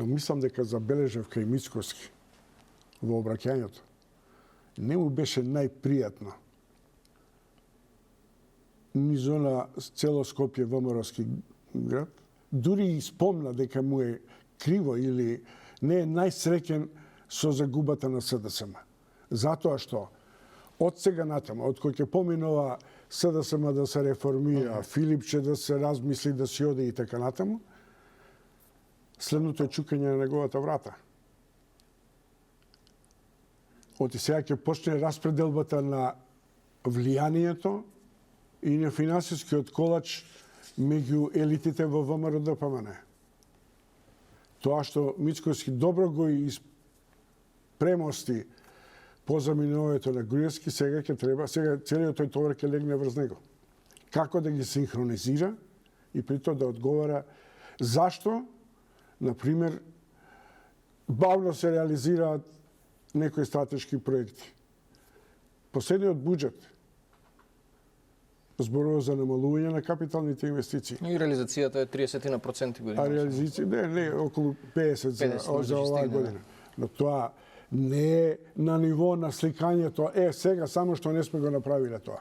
Но мислам дека забележав кај Мицкоски во обраќањето. Не му беше најпријатно ни зона цело Скопје ВМРО-ски град. Дури и спомна дека му е криво или не е најсреќен со загубата на СДСМ. Затоа што од сега натаму, од кој ќе поминува СДСМ да се реформира, Филипче да се размисли да си оде и така натаму, следното е чукање на неговата врата. Оти сега ќе почне распределбата на влијанието и на финансискиот колач меѓу елитите во ВМРО-ДПМН. Тоа што Мицкоски добро го премости по заминувањето на Груевски, сега ќе треба, сега целиот тој товар ќе легне врз него. Како да ги синхронизира и при тоа да одговара зашто, например, бавно се реализираат некои стратешки проекти. Последниот буџет зборува за намалување на капиталните инвестиции. И реализацијата е 30% година. А реализација не околу 50 за оваа година. Но тоа не е на ниво на сликањето, сега само што не сме го направиле тоа.